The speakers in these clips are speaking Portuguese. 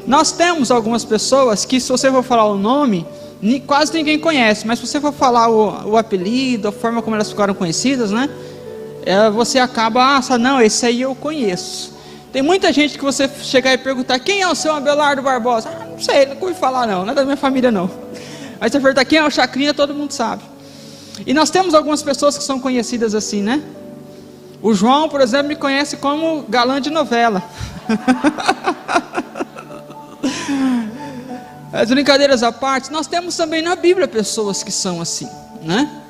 Nós temos algumas pessoas que, se você for falar o nome, quase ninguém conhece, mas se você for falar o apelido, a forma como elas ficaram conhecidas, né? Você acaba, não, esse aí eu conheço. Tem muita gente que você chegar e perguntar, quem é o seu Abelardo Barbosa? Não sei, não ouvi falar não é da minha família não. Aí você perguntar quem é o Chacrinha, todo mundo sabe. E nós temos algumas pessoas que são conhecidas assim, né? O João, por exemplo, me conhece como galã de novela. As brincadeiras à parte, nós temos também na Bíblia pessoas que são assim, né?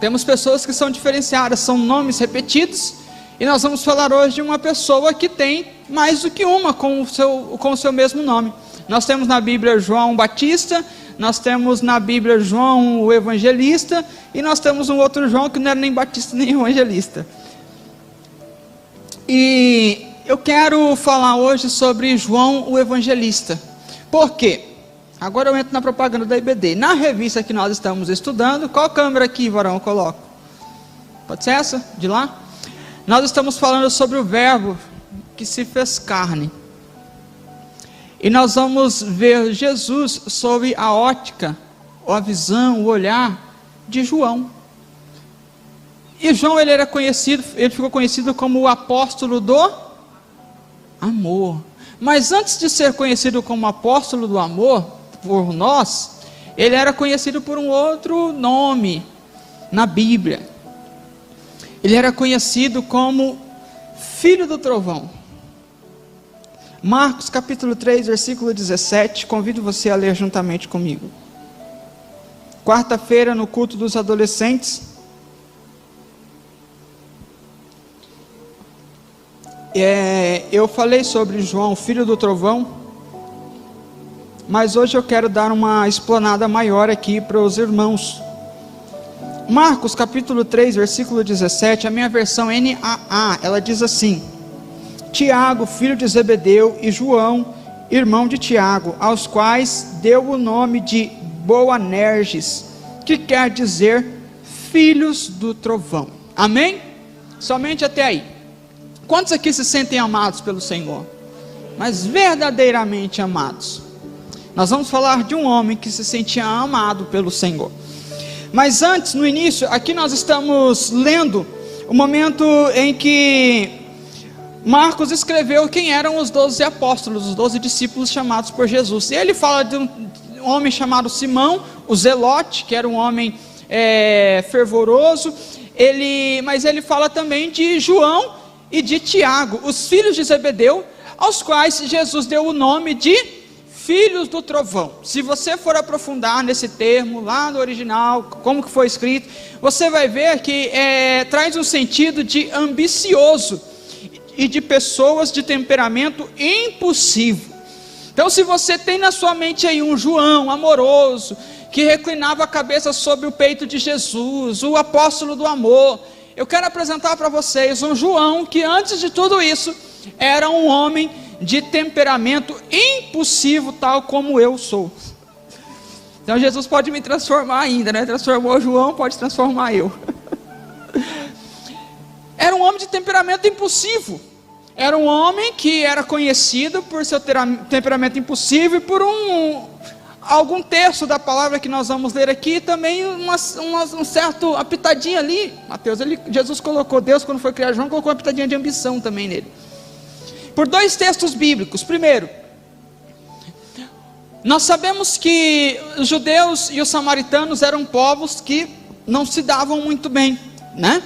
Temos pessoas que são diferenciadas, são nomes repetidos, e nós vamos falar hoje de uma pessoa que tem mais do que uma com o seu mesmo nome. Nós temos na Bíblia João Batista, nós temos na Bíblia João o Evangelista, e nós temos um outro João que não era nem Batista nem Evangelista. E eu quero falar hoje sobre João o Evangelista. Por quê? Agora eu entro na propaganda da IBD. Na revista que nós estamos estudando, qual câmera aqui, Varão, eu coloco? Pode ser essa? De lá? Nós estamos falando sobre o verbo que se fez carne. E nós vamos ver Jesus sob a ótica, a visão, o olhar de João. E João, ele ficou conhecido como o apóstolo do amor. Mas antes de ser conhecido como apóstolo do amor, por nós, ele era conhecido por um outro nome na Bíblia. Ele era conhecido como filho do trovão. Marcos capítulo 3, versículo 17, convido você a ler juntamente comigo. Quarta-feira, no culto dos adolescentes, eu falei sobre João, filho do trovão, mas hoje eu quero dar uma explanada maior aqui para os irmãos. Marcos capítulo 3, versículo 17, a minha versão NAA, ela diz assim: Tiago, filho de Zebedeu, e João, irmão de Tiago, aos quais deu o nome de Boanerges, que quer dizer filhos do trovão. Amém? Somente até aí. Quantos aqui se sentem amados pelo Senhor? Mas verdadeiramente amados. Nós vamos falar de um homem que se sentia amado pelo Senhor. Mas antes, no início, aqui nós estamos lendo o momento em que Marcos escreveu quem eram os 12 apóstolos, os 12 discípulos chamados por Jesus. E ele fala de um homem chamado Simão, o Zelote, que era um homem fervoroso. Mas ele fala também de João e de Tiago, os filhos de Zebedeu, aos quais Jesus deu o nome de filhos do trovão. Se você for aprofundar nesse termo, lá no original, como que foi escrito, você vai ver que traz um sentido de ambicioso, e de pessoas de temperamento impulsivo. Então, se você tem na sua mente aí um João amoroso, que reclinava a cabeça sobre o peito de Jesus, o apóstolo do amor, eu quero apresentar para vocês um João que antes de tudo isso, era um homem de temperamento impulsivo, tal como eu sou. Então Jesus pode me transformar ainda, né? Transformou João, pode transformar eu. Era um homem de temperamento impulsivo. Era um homem que era conhecido por seu temperamento impulsivo e por algum texto da palavra que nós vamos ler aqui, também um certo, uma pitadinha ali. Mateus, Jesus colocou, Deus quando foi criar João, colocou uma pitadinha de ambição também nele. Por dois textos bíblicos. Primeiro, nós sabemos que os judeus e os samaritanos eram povos que não se davam muito bem, né?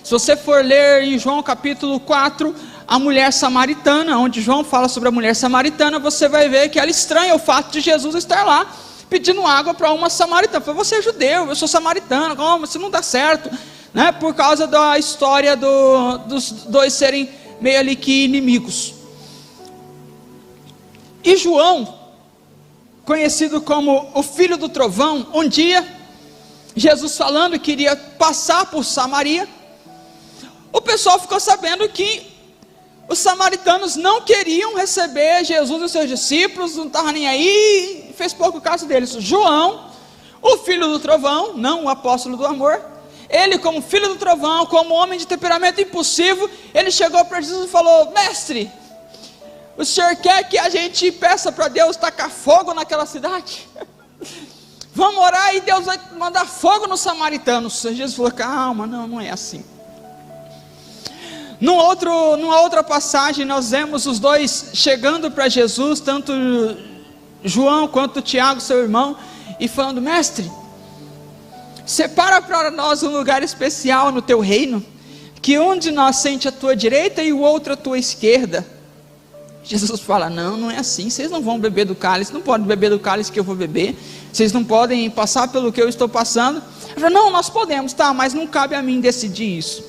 Se você for ler em João capítulo 4, a mulher samaritana, onde João fala sobre a mulher samaritana, você vai ver que ela estranha o fato de Jesus estar lá, pedindo água para uma samaritana. Falei, você é judeu, eu sou samaritano, como? Isso não dá certo, né? Por causa da história dos dois serem meio ali que inimigos. E João, conhecido como o filho do trovão, um dia, Jesus falando que iria passar por Samaria, o pessoal ficou sabendo que os samaritanos não queriam receber Jesus e os seus discípulos, não estavam nem aí, fez pouco caso deles. João, o filho do trovão, não o apóstolo do amor, ele como filho do trovão, como homem de temperamento impulsivo, ele chegou para Jesus e falou: mestre, o senhor quer que a gente peça para Deus tacar fogo naquela cidade? Vamos orar e Deus vai mandar fogo nos samaritanos. Jesus falou, calma, não é assim. Numa outra passagem, nós vemos os dois chegando para Jesus, tanto João quanto Tiago, seu irmão, e falando, mestre, separa para nós um lugar especial no teu reino, que um de nós sente a tua direita e o outro a tua esquerda. Jesus fala, não é assim, vocês não vão beber do cálice, não podem beber do cálice que eu vou beber, vocês não podem passar pelo que eu estou passando. Ele fala, não, nós podemos, tá, mas não cabe a mim decidir isso.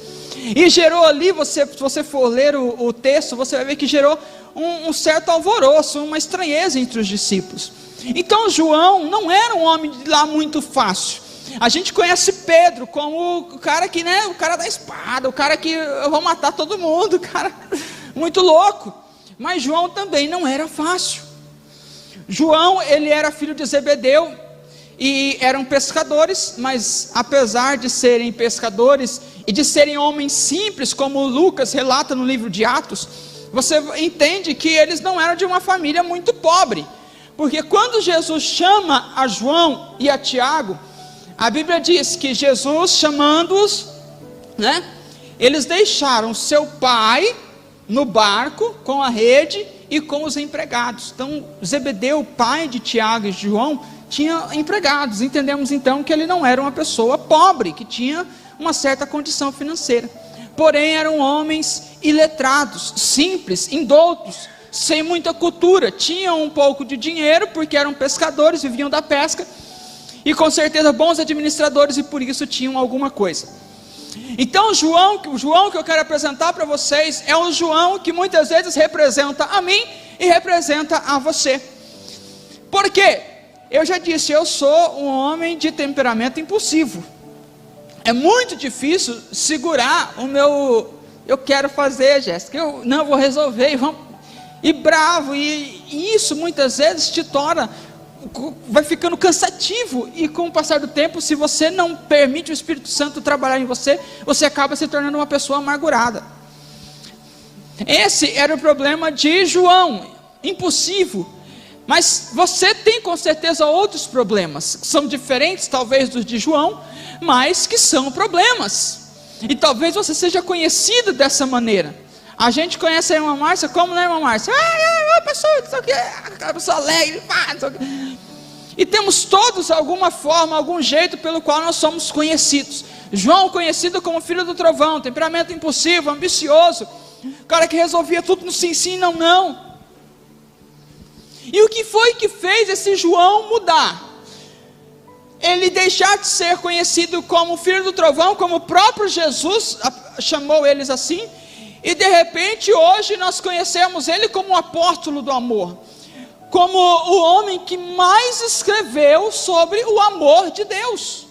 E gerou ali, se você for ler o texto, você vai ver que gerou um certo alvoroço, uma estranheza entre os discípulos. Então João não era um homem de lá muito fácil. A gente conhece Pedro como o cara que, o cara da espada, o cara que eu vou matar todo mundo, o cara muito louco. Mas João também não era fácil. João, ele era filho de Zebedeu e eram pescadores, mas apesar de serem pescadores e de serem homens simples, como Lucas relata no livro de Atos, você entende que eles não eram de uma família muito pobre, porque quando Jesus chama a João e a Tiago, a Bíblia diz que Jesus chamando-os, eles deixaram seu pai no barco com a rede e com os empregados. Então Zebedeu, pai de Tiago e João, tinha empregados. Entendemos então que ele não era uma pessoa pobre, que tinha uma certa condição financeira, porém eram homens iletrados, simples, indoutos, sem muita cultura, tinham um pouco de dinheiro, porque eram pescadores, viviam da pesca, e com certeza bons administradores, e por isso tinham alguma coisa. Então o João que eu quero apresentar para vocês, é um João que muitas vezes representa a mim, e representa a você. Por quê? Eu já disse, eu sou um homem de temperamento impulsivo. É muito difícil segurar o meu, eu quero fazer, Jéssica, eu vou resolver, e bravo, e isso muitas vezes te torna, vai ficando cansativo, e com o passar do tempo, se você não permite o Espírito Santo trabalhar em você, você acaba se tornando uma pessoa amargurada. Esse era o problema de João, impulsivo. Mas você tem com certeza outros problemas, que são diferentes talvez dos de João, mas que são problemas. E talvez você seja conhecido dessa maneira. A gente conhece a irmã Márcia como, irmã Márcia? A pessoa alegre, e temos todos alguma forma, algum jeito pelo qual nós somos conhecidos. João conhecido como filho do trovão, temperamento impulsivo, ambicioso, cara que resolvia tudo no sim, sim, não, não. E o que foi que fez esse João mudar? Ele deixar de ser conhecido como filho do trovão, como o próprio Jesus chamou eles assim, e de repente hoje nós conhecemos ele como o apóstolo do amor, como o homem que mais escreveu sobre o amor de Deus.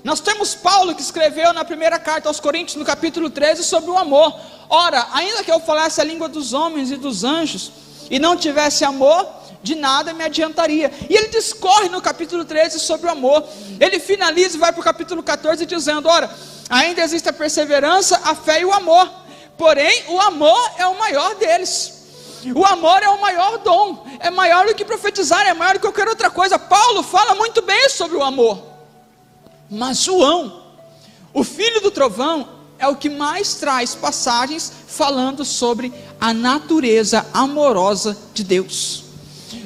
Nós temos Paulo que escreveu na primeira carta aos Coríntios, no capítulo 13, sobre o amor. Ora, ainda que eu falasse a língua dos homens e dos anjos, e não tivesse amor, de nada me adiantaria. E ele discorre no capítulo 13 sobre o amor. Ele finaliza e vai para o capítulo 14 dizendo, ora, ainda existe a perseverança, a fé e o amor, porém o amor é o maior deles. O amor é o maior dom, é maior do que profetizar, é maior do que qualquer outra coisa. Paulo fala muito bem sobre o amor. Mas João, o filho do trovão, é o que mais traz passagens falando sobre a natureza amorosa de Deus.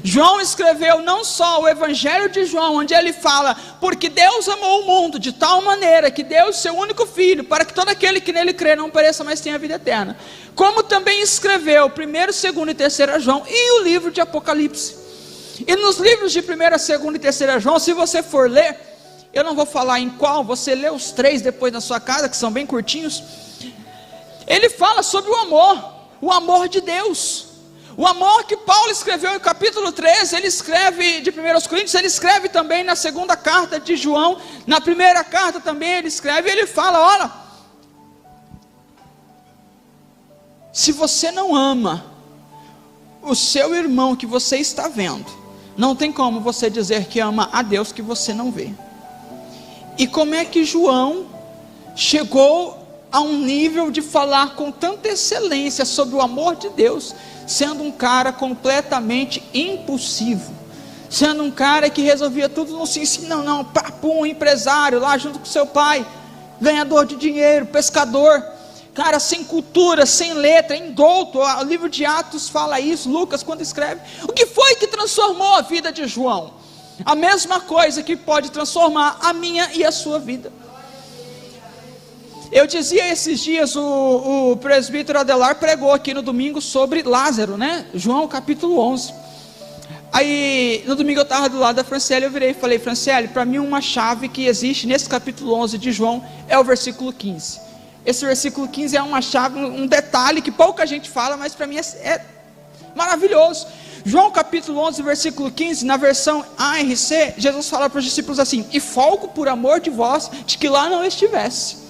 João escreveu não só o Evangelho de João, onde ele fala, porque Deus amou o mundo de tal maneira, que deu o seu único filho, para que todo aquele que nele crê não pereça, mas tenha vida eterna, como também escreveu 1º, 2º e 3º João, e o livro de Apocalipse. E nos livros de 1º, 2º e 3º João, se você for ler, eu não vou falar em qual, você lê os 3 depois na sua casa, que são bem curtinhos, ele fala sobre o amor de Deus. O amor que Paulo escreveu em capítulo 13, ele escreve de 1 Coríntios, ele escreve também na segunda carta de João, na primeira carta também ele escreve, ele fala, olha, se você não ama o seu irmão que você está vendo, não tem como você dizer que ama a Deus que você não vê. E como é que João chegou a um nível de falar com tanta excelência sobre o amor de Deus, sendo um cara completamente impulsivo, sendo um cara que resolvia tudo no sim, sim, não, não, um empresário lá junto com seu pai, ganhador de dinheiro, pescador, cara sem cultura, sem letra, indouto. O livro de Atos fala isso, Lucas quando escreve. O que foi que transformou a vida de João? A mesma coisa que pode transformar a minha e a sua vida. Eu dizia esses dias, o presbítero Adelar pregou aqui no domingo sobre Lázaro, né? João capítulo 11. Aí no domingo eu estava do lado da Franciele, eu virei e falei: Franciele, para mim uma chave que existe nesse capítulo 11 de João é o versículo 15. Esse versículo 15 é uma chave, um detalhe que pouca gente fala, mas para mim é maravilhoso. João capítulo 11, versículo 15, na versão ARC, Jesus fala para os discípulos assim: e folgo por amor de vós, de que lá não estivesse.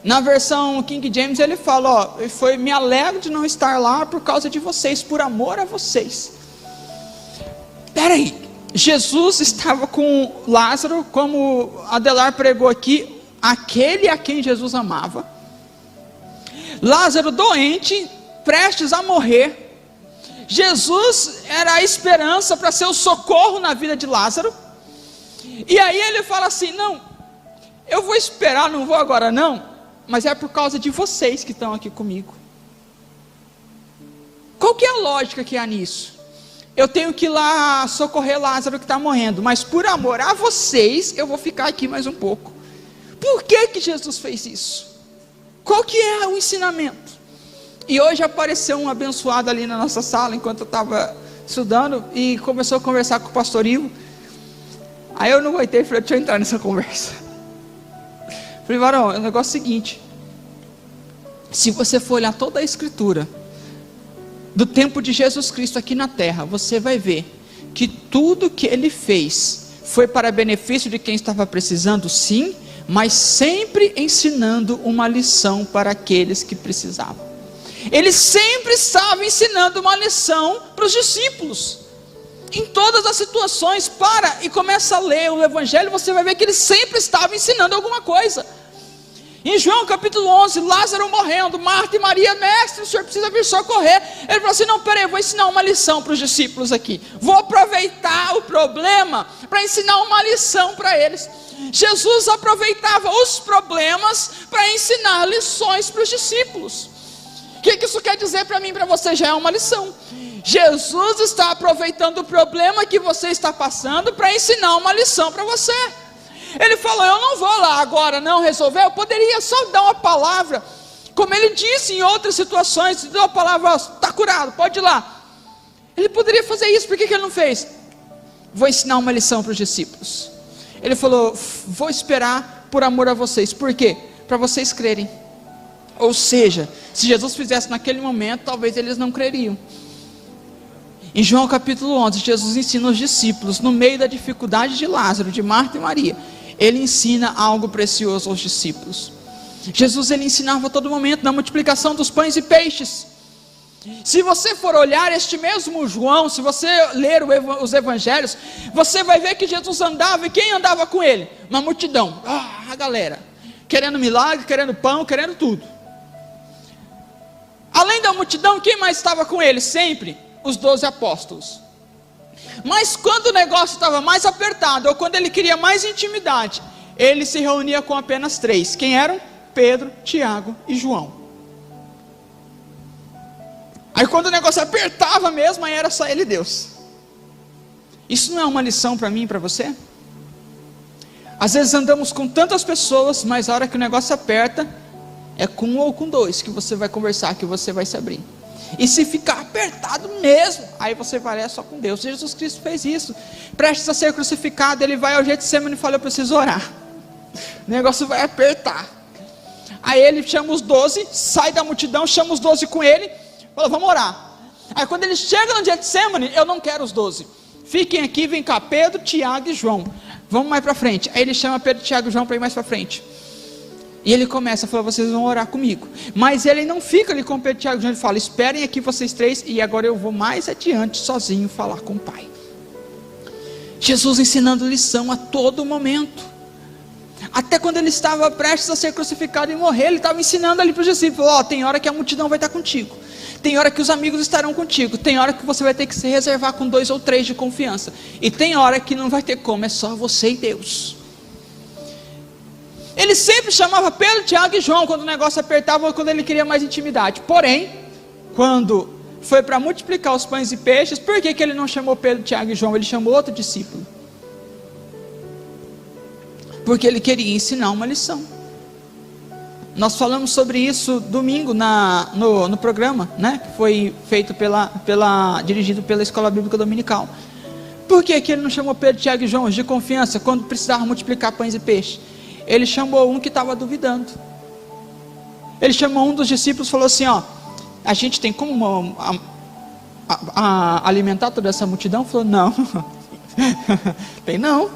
Na versão King James ele fala, me alegro de não estar lá por causa de vocês, por amor a vocês. Peraí, Jesus estava com Lázaro, como Adelar pregou aqui, aquele a quem Jesus amava. Lázaro doente, prestes a morrer. Jesus era a esperança para ser o socorro na vida de Lázaro. E aí ele fala assim: não, eu vou esperar, não vou agora não, mas é por causa de vocês que estão aqui comigo. Qual que é a lógica que há nisso? Eu tenho que ir lá socorrer Lázaro que está morrendo, mas por amor a vocês, eu vou ficar aqui mais um pouco. Por que Jesus fez isso? Qual que é o ensinamento? E hoje apareceu um abençoado ali na nossa sala, enquanto eu estava estudando, e começou a conversar com o pastor Ivo. Aí eu não aguentei, falei: deixa eu entrar nessa conversa. Falei: varão, é o negócio seguinte, se você for olhar toda a escritura do tempo de Jesus Cristo aqui na terra, você vai ver que tudo que ele fez foi para benefício de quem estava precisando, sim, mas sempre ensinando uma lição para aqueles que precisavam. Ele sempre estava ensinando uma lição para os discípulos, em todas as situações. Para e começa a ler o Evangelho, você vai ver que ele sempre estava ensinando alguma coisa. Em João capítulo 11, Lázaro morrendo, Marta e Maria: mestre, o senhor precisa vir socorrer. Ele falou assim: não, peraí, eu vou ensinar uma lição para os discípulos aqui, vou aproveitar o problema para ensinar uma lição para eles. Jesus aproveitava os problemas para ensinar lições para os discípulos. O que isso quer dizer para mim e para você? Já é uma lição. Jesus está aproveitando o problema que você está passando para ensinar uma lição para você. Ele falou: eu não vou lá agora não resolver. Eu poderia só dar uma palavra, como ele disse em outras situações, deu uma palavra: está curado, pode ir lá. Ele poderia fazer isso, por que ele não fez? Vou ensinar uma lição para os discípulos. Ele falou: vou esperar por amor a vocês. Por quê? Para vocês crerem. Ou seja, se Jesus fizesse naquele momento, talvez eles não creriam. Em João capítulo 11, Jesus ensina os discípulos, no meio da dificuldade de Lázaro, de Marta e Maria, ele ensina algo precioso aos discípulos. Jesus, ele ensinava a todo momento na multiplicação dos pães e peixes. Se você for olhar este mesmo João, se você ler os evangelhos, você vai ver que Jesus andava, e quem andava com ele? Uma multidão, a galera, querendo milagre, querendo pão, querendo tudo. Além da multidão, quem mais estava com ele sempre? Os 12 apóstolos. Mas quando o negócio estava mais apertado, ou quando ele queria mais intimidade, ele se reunia com apenas 3. Quem eram? Pedro, Tiago e João. Aí quando o negócio apertava mesmo, aí era só ele e Deus. Isso não é uma lição para mim e para você? Às vezes andamos com tantas pessoas, mas a hora que o negócio aperta, é com um ou com 2 que você vai conversar, que você vai se abrir. E se ficar apertado mesmo, aí você vai só com Deus. Jesus Cristo fez isso. Prestes a ser crucificado, ele vai ao Getsemane e fala: eu preciso orar. O negócio vai apertar. Aí ele chama os 12, sai da multidão, chama os 12 com ele, fala: vamos orar. Aí quando ele chega no Getsemane, eu não quero os 12. Fiquem aqui, vem cá, Pedro, Tiago e João. Vamos mais para frente. Aí ele chama Pedro, Tiago e João para ir mais para frente. E ele começa a falar: vocês vão orar comigo. Mas ele não fica ali com Pedro, Tiago e João. Ele fala: esperem aqui vocês 3, e agora eu vou mais adiante sozinho falar com o Pai. Jesus ensinando lição a todo momento. Até quando ele estava prestes a ser crucificado e morrer, ele estava ensinando ali para os discípulos: ó, tem hora que a multidão vai estar contigo, tem hora que os amigos estarão contigo, tem hora que você vai ter que se reservar com 2 ou 3 de confiança, e tem hora que não vai ter como, é só você e Deus. Ele sempre chamava Pedro, Tiago e João quando o negócio apertava ou quando ele queria mais intimidade. Porém, quando foi para multiplicar os pães e peixes, por que ele não chamou Pedro, Tiago e João? Ele chamou outro discípulo. Porque ele queria ensinar uma lição. Nós falamos sobre isso domingo no programa, né? Que foi feito dirigido pela Escola Bíblica Dominical. Por que ele não chamou Pedro, Tiago e João de confiança quando precisava multiplicar pães e peixes? Ele chamou um que estava duvidando. Ele chamou um dos discípulos e falou assim: ó, a gente tem como alimentar toda essa multidão? Falou: não, tem não.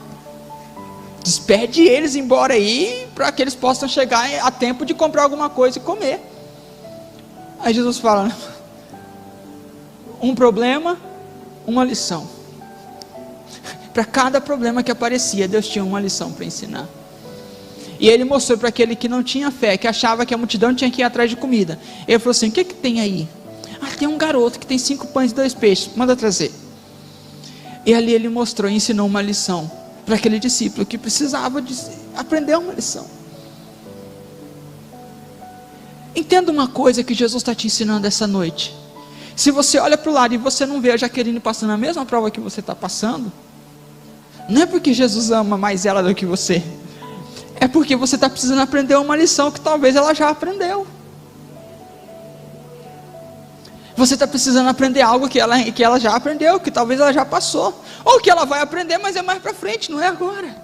Despede eles embora aí, para que eles possam chegar a tempo de comprar alguma coisa e comer. Aí Jesus fala: um problema, uma lição. Para cada problema que aparecia, Deus tinha uma lição para ensinar. E ele mostrou para aquele que não tinha fé, que achava que a multidão tinha que ir atrás de comida. Ele falou assim: o que tem aí? Ah, tem um garoto que tem 5 pães e 2 peixes, manda trazer. E ali ele mostrou e ensinou uma lição para aquele discípulo que precisava aprender uma lição. Entenda uma coisa que Jesus está te ensinando essa noite. Se você olha para o lado e você não vê a Jaqueline passando a mesma prova que você está passando, não é porque Jesus ama mais ela do que você, é porque você está precisando aprender uma lição que talvez ela já aprendeu. Você está precisando aprender algo que ela já aprendeu, que talvez ela já passou, ou que ela vai aprender, mas é mais para frente, não é agora.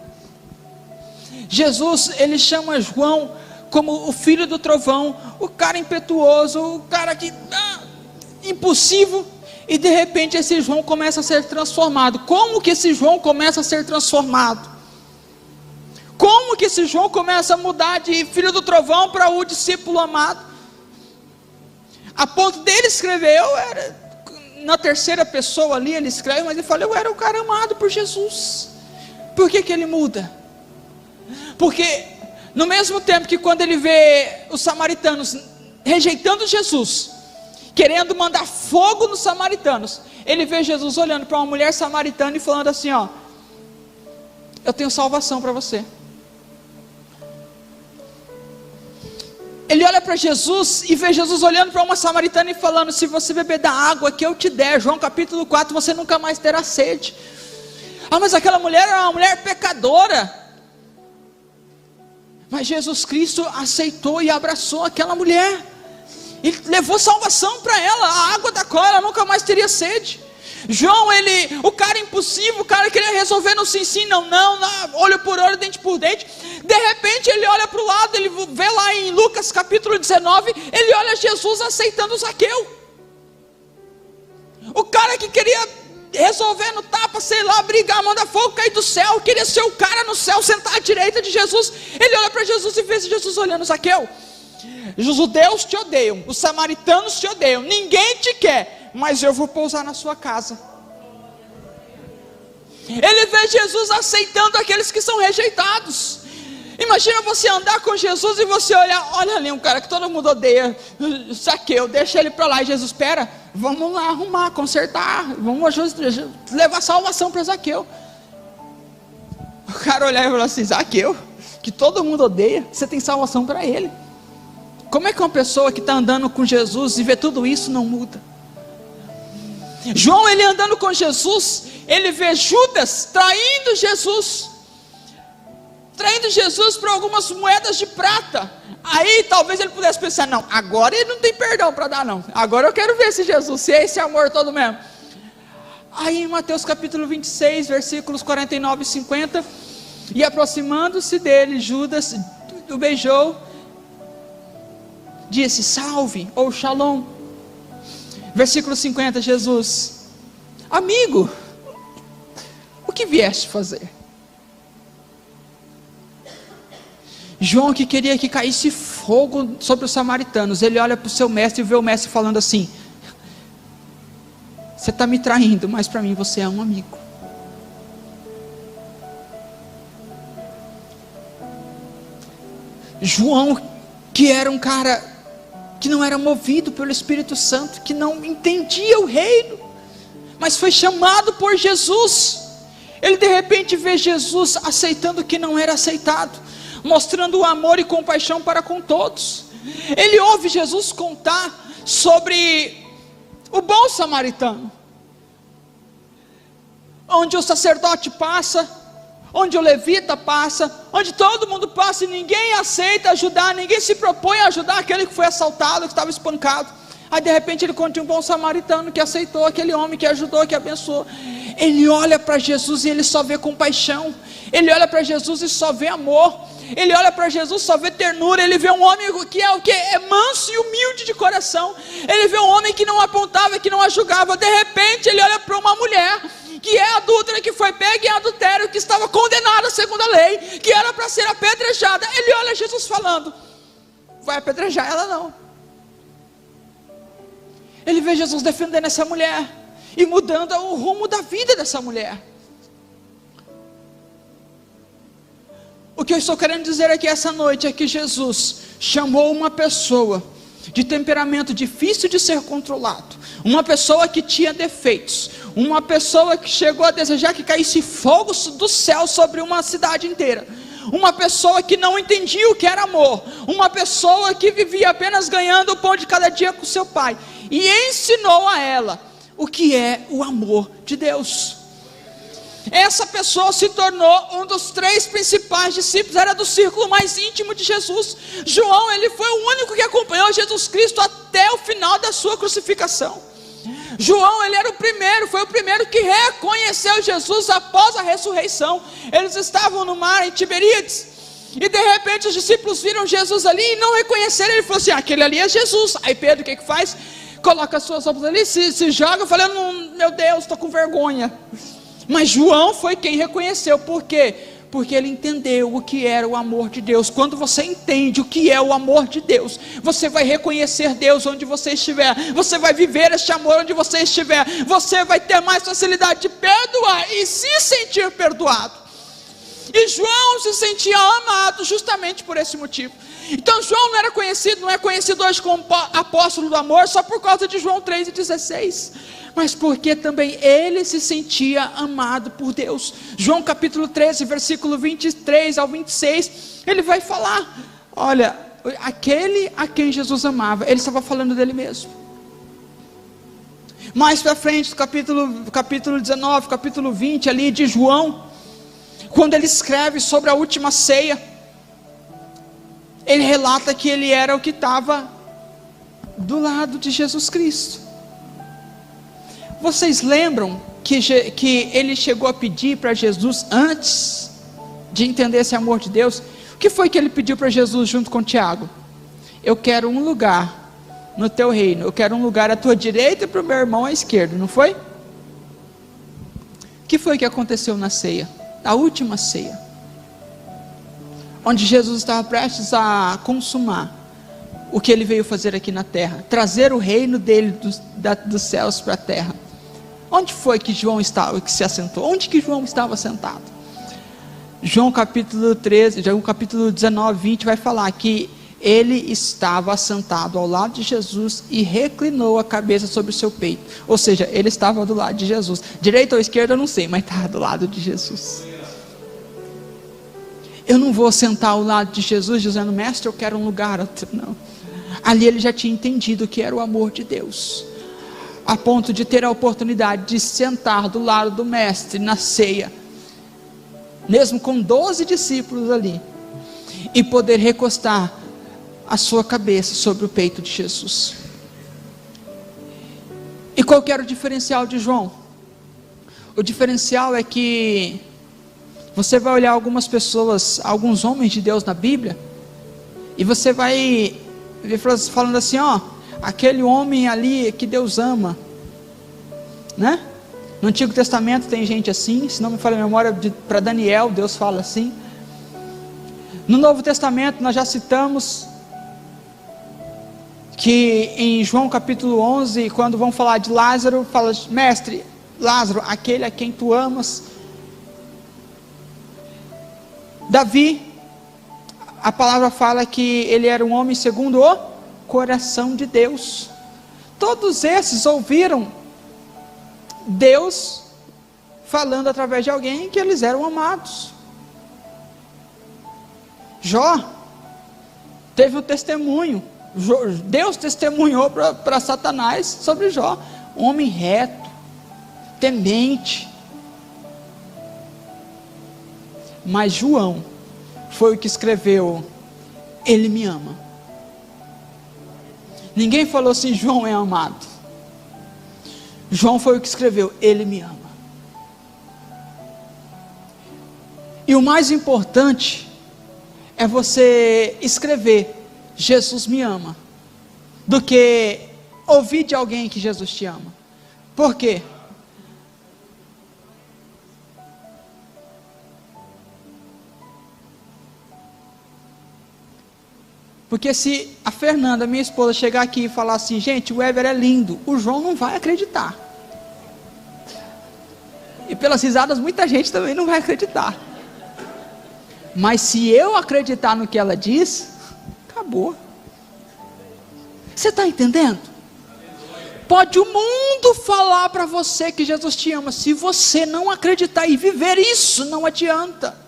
Jesus, ele chama João como o filho do trovão, o cara impetuoso, o cara que impulsivo, e de repente esse João começa a ser transformado. Como que esse João começa a ser transformado? Como que esse João começa a mudar de filho do trovão para o discípulo amado? A ponto dele escrever, eu era, na terceira pessoa ali ele escreve, mas ele fala: eu era o cara amado por Jesus. Por que ele muda? Porque no mesmo tempo que quando ele vê os samaritanos rejeitando Jesus, querendo mandar fogo nos samaritanos, ele vê Jesus olhando para uma mulher samaritana e falando assim: ó, eu tenho salvação para você. Ele olha para Jesus e vê Jesus olhando para uma samaritana e falando: se você beber da água que eu te der, João capítulo 4, você nunca mais terá sede. Ah, mas aquela mulher era uma mulher pecadora. Mas Jesus Cristo aceitou e abraçou aquela mulher, e levou salvação para ela, a água da qual ela nunca mais teria sede. João, o cara impulsivo, o cara queria resolver no sim, não, olho por olho, dente por dente. De repente ele olha para o lado, ele vê lá em Lucas capítulo 19, ele olha Jesus aceitando Zaqueu. O cara que queria resolver no tapa, sei lá, brigar, mandar fogo cair do céu, queria ser o cara no céu, sentar à direita de Jesus. Ele olha para Jesus e vê Jesus olhando: Zaqueu, os judeus te odeiam, os samaritanos te odeiam, ninguém te quer, mas eu vou pousar na sua casa. Ele vê Jesus aceitando aqueles que são rejeitados. Imagina você andar com Jesus e você olha ali um cara que todo mundo odeia, Zaqueu, deixa ele para lá. E Jesus: espera, vamos lá arrumar, consertar, vamos levar salvação para Zaqueu. O cara olhava e falou assim: Zaqueu, que todo mundo odeia, você tem salvação para ele. Como é que uma pessoa que está andando com Jesus e vê tudo isso não muda? João, ele andando com Jesus, ele vê Judas traindo Jesus por algumas moedas de prata. Aí talvez ele pudesse pensar: não, agora ele não tem perdão para dar não, agora eu quero ver esse Jesus, se é esse amor todo mesmo. Aí em Mateus capítulo 26, versículos 49 e 50, e aproximando-se dele, Judas o beijou, disse: salve, ou shalom. Versículo 50, Jesus: amigo, o que vieste fazer? João, que queria que caísse fogo sobre os samaritanos, ele olha para o seu mestre e vê o mestre falando assim: você está me traindo, mas para mim você é um amigo. João, que era um cara que não era movido pelo Espírito Santo, que não entendia o reino, mas foi chamado por Jesus. Ele de repente vê Jesus aceitando o que não era aceitado, mostrando amor e compaixão para com todos. Ele ouve Jesus contar sobre o bom samaritano, onde o sacerdote passa, onde o levita passa, onde todo mundo passa e ninguém aceita ajudar, ninguém se propõe a ajudar aquele que foi assaltado, que estava espancado. Aí de repente ele conta um bom samaritano que aceitou aquele homem, que ajudou, que abençoou. Ele olha para Jesus e ele só vê compaixão, ele olha para Jesus e só vê amor, ele olha para Jesus, só vê ternura. Ele vê um homem que é o que? É manso e humilde de coração. Ele vê um homem que não apontava, que não a julgava. De repente ele olha para uma mulher que é adúltera, que foi pega em adultério, que estava condenada segundo a lei, que era para ser apedrejada. Ele olha Jesus falando: vai apedrejar ela não. Ele vê Jesus defendendo essa mulher e mudando o rumo da vida dessa mulher. O que eu estou querendo dizer aqui essa noite é que Jesus chamou uma pessoa de temperamento difícil de ser controlado, uma pessoa que tinha defeitos, uma pessoa que chegou a desejar que caísse fogo do céu sobre uma cidade inteira, uma pessoa que não entendia o que era amor, uma pessoa que vivia apenas ganhando o pão de cada dia com seu pai, e ensinou a ela o que é o amor de Deus. Essa pessoa se tornou um dos 3 principais discípulos, era do círculo mais íntimo de Jesus. João, ele foi o único que acompanhou Jesus Cristo até o final da sua crucificação. João, ele era o primeiro, foi o primeiro que reconheceu Jesus após a ressurreição. Eles estavam no mar em Tiberíades, e de repente os discípulos viram Jesus ali e não reconheceram. Ele falou assim: aquele ali é Jesus. Aí Pedro, o que faz? Coloca as suas roupas ali, se joga, falando: meu Deus, estou com vergonha. Mas João foi quem reconheceu. Por quê? Porque ele entendeu o que era o amor de Deus. Quando você entende o que é o amor de Deus, você vai reconhecer Deus onde você estiver, você vai viver este amor onde você estiver, você vai ter mais facilidade de perdoar e se sentir perdoado. E João se sentia amado justamente por esse motivo. Então João não era conhecido, não é conhecido hoje como apóstolo do amor só por causa de João 3,16, mas porque também ele se sentia amado por Deus. João capítulo 13, versículo 23 ao 26, ele vai falar: olha, aquele a quem Jesus amava, ele estava falando dele mesmo. Mais para frente, capítulo 19, capítulo 20 ali de João, quando ele escreve sobre a última ceia, ele relata que ele era o que estava do lado de Jesus Cristo. Vocês lembram que ele chegou a pedir para Jesus, antes de entender esse amor de Deus, o que foi que ele pediu para Jesus junto com Tiago? Eu quero um lugar no teu reino, eu quero um lugar à tua direita e para o meu irmão à esquerda, não foi? O que foi que aconteceu na ceia? A última ceia, onde Jesus estava prestes a consumar o que ele veio fazer aqui na terra, trazer o reino dele dos céus para a terra. Onde foi que João estava, que se assentou? Onde que João estava sentado? João capítulo 13, João capítulo 19, 20 vai falar que ele estava assentado ao lado de Jesus e reclinou a cabeça sobre o seu peito. Ou seja, ele estava do lado de Jesus, direita ou esquerda eu não sei, mas estava do lado de Jesus. Eu não vou sentar ao lado de Jesus dizendo: mestre, eu quero um lugar. Não. Ali ele já tinha entendido o que era o amor de Deus, a ponto de ter a oportunidade de sentar do lado do mestre na ceia, mesmo com 12 discípulos ali, e poder recostar a sua cabeça sobre o peito de Jesus. E qual que era o diferencial de João? O diferencial é que você vai olhar algumas pessoas, alguns homens de Deus na Bíblia, e você vai ver falando assim: ó, aquele homem ali que Deus ama, né? No Antigo Testamento tem gente assim, se não me falha a memória, para Daniel Deus fala assim. No Novo Testamento nós já citamos que em João capítulo 11, quando vão falar de Lázaro, fala: mestre, Lázaro, aquele a quem tu amas. Davi, a palavra fala que ele era um homem segundo o coração de Deus. Todos esses ouviram Deus falando através de alguém que eles eram amados. Jó teve um testemunho. Deus testemunhou para Satanás sobre Jó, um homem reto, temente. Mas João foi o que escreveu: ele me ama. Ninguém falou assim: João é amado. João foi o que escreveu: ele me ama. E o mais importante é você escrever: Jesus me ama, do que ouvir de alguém que Jesus te ama. Por quê? Porque se a Fernanda, minha esposa, chegar aqui e falar assim: gente, o Weber é lindo, o João não vai acreditar. E pelas risadas muita gente também não vai acreditar. Mas se eu acreditar no que ela diz, acabou. Você está entendendo? Pode o mundo falar para você que Jesus te ama, se você não acreditar e viver isso, não adianta.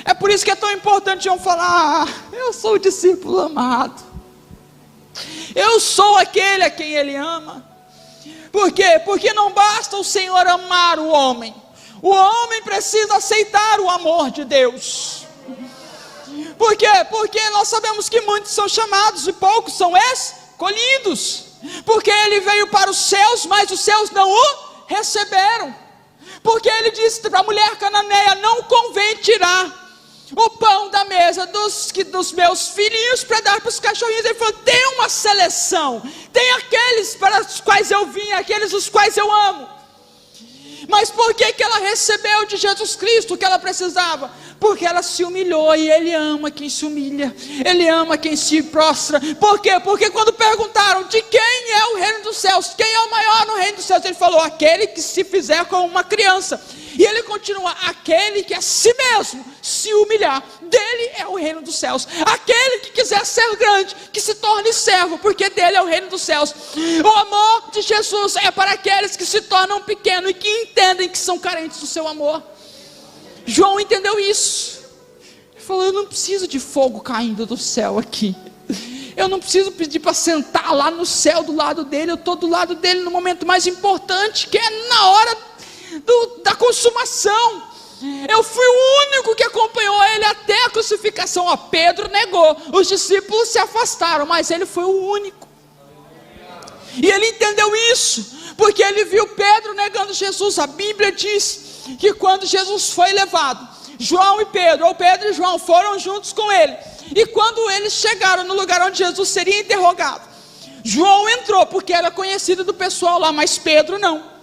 É por isso que é tão importante João falar: eu sou o discípulo amado, eu sou aquele a quem ele ama. Por quê? Porque não basta o Senhor amar o homem precisa aceitar o amor de Deus. Por quê? Porque nós sabemos que muitos são chamados e poucos são escolhidos. Porque ele veio para os céus, mas os céus não o receberam. Porque ele disse para a mulher cananeia: não convém tirar o pão da mesa dos meus filhinhos para dar para os cachorrinhos. Ele falou: tem uma seleção, tem aqueles para os quais eu vim, aqueles os quais eu amo. Mas por que ela recebeu de Jesus Cristo o que ela precisava? Porque ela se humilhou, e ele ama quem se humilha, ele ama quem se prostra. Por quê? Porque quando perguntaram de quem é o reino dos céus, quem é o maior no reino dos céus, ele falou: aquele que se fizer como uma criança. E ele continua: aquele que a si mesmo se humilhar, dele é o reino dos céus. Aquele que quiser ser grande, que se torne servo, porque dele é o reino dos céus. O amor de Jesus é para aqueles que se tornam pequenos e que entendem que são carentes do seu amor. João entendeu isso. Ele falou: eu não preciso de fogo caindo do céu aqui. Eu não preciso pedir para sentar lá no céu do lado dele. Eu estou do lado dele no momento mais importante, que é na hora da consumação. Eu fui o único que acompanhou ele até a crucificação. Ó, Pedro negou, os discípulos se afastaram, mas ele foi o único. E ele entendeu isso, porque ele viu Pedro negando Jesus. A Bíblia diz que quando Jesus foi levado, João e Pedro, ou Pedro e João, foram juntos com ele. E quando eles chegaram no lugar onde Jesus seria interrogado, João entrou, porque era conhecido do pessoal lá, mas Pedro não.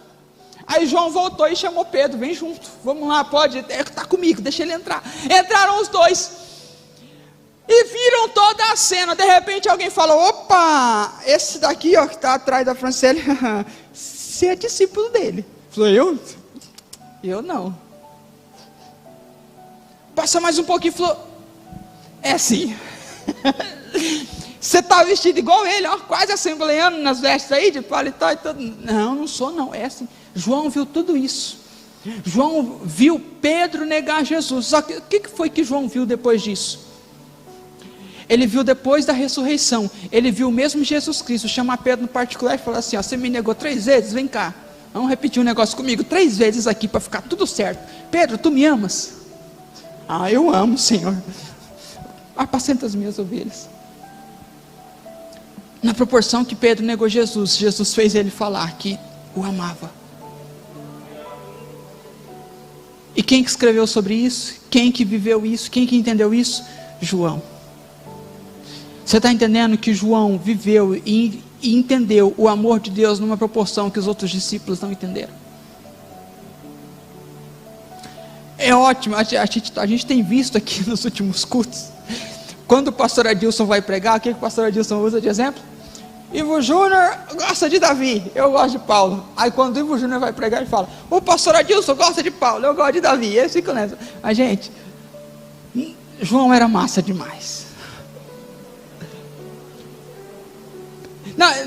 Aí João voltou e chamou Pedro: vem junto, vamos lá, pode, está comigo, deixa ele entrar. Entraram os dois, e viram toda a cena. De repente alguém falou: opa, esse daqui, ó, que está atrás da Franciele, você é discípulo dele. Falou: eu não. Passa mais um pouquinho e falou: é sim. Você está vestido igual ele, ó, quase assembleando nas vestes aí, de paletó e tudo. Não, não sou não, é assim. João viu tudo isso. João viu Pedro negar Jesus. Só que o que foi que João viu depois disso? Ele viu depois da ressurreição. Ele viu o mesmo Jesus Cristo chamar Pedro no particular e falar assim: ó, você me negou 3 vezes, vem cá, vamos repetir um negócio comigo 3 vezes aqui para ficar tudo certo. Pedro, tu me amas? Ah, eu amo, Senhor. Apacenta as minhas ovelhas. Na proporção que Pedro negou Jesus, Jesus fez ele falar que o amava. E quem que escreveu sobre isso? Quem que viveu isso? Quem que entendeu isso? João. Você está entendendo que João viveu e entendeu o amor de Deus numa proporção que os outros discípulos não entenderam? É ótimo, a gente tem visto aqui nos últimos cultos, quando o pastor Adilson vai pregar, o que o pastor Adilson usa de exemplo? Ivo Júnior gosta de Davi, eu gosto de Paulo. Aí quando o Ivo Júnior vai pregar, ele fala: o pastor Adilson gosta de Paulo, eu gosto de Davi. E eles ficam nessa. Mas gente, João era massa demais.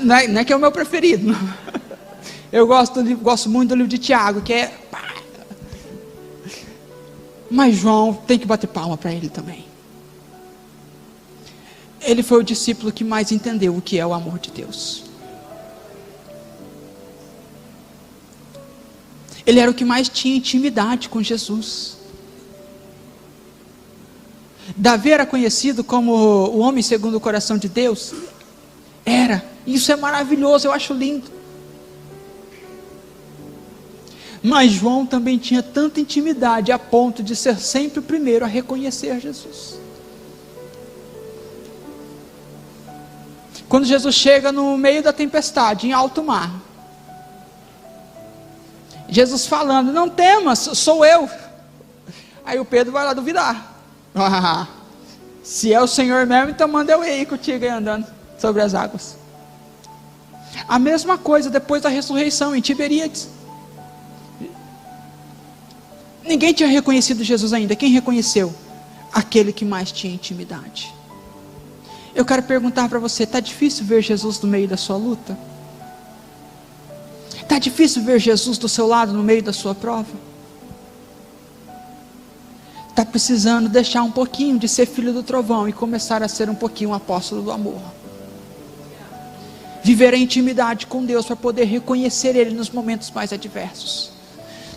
Não é que é o meu preferido. Não. Eu gosto muito do livro de Tiago, que é... Mas João, tem que bater palma para ele também. Ele foi o discípulo que mais entendeu o que é o amor de Deus. Ele era o que mais tinha intimidade com Jesus. Davi era conhecido como o homem segundo o coração de Deus. Era. Isso é maravilhoso, eu acho lindo. Mas João também tinha tanta intimidade a ponto de ser sempre o primeiro a reconhecer Jesus. Quando Jesus chega no meio da tempestade, em alto mar, Jesus falando, não temas, sou eu. Aí o Pedro vai lá duvidar. Se é o Senhor mesmo, então manda eu ir contigo aí andando sobre as águas. A mesma coisa depois da ressurreição em Tiberíades. Ninguém tinha reconhecido Jesus ainda. Quem reconheceu? Aquele que mais tinha intimidade. Eu quero perguntar para você, está difícil ver Jesus no meio da sua luta? Está difícil ver Jesus do seu lado no meio da sua prova? Está precisando deixar um pouquinho de ser filho do trovão e começar a ser um pouquinho um apóstolo do amor. Viver a intimidade com Deus para poder reconhecer Ele nos momentos mais adversos.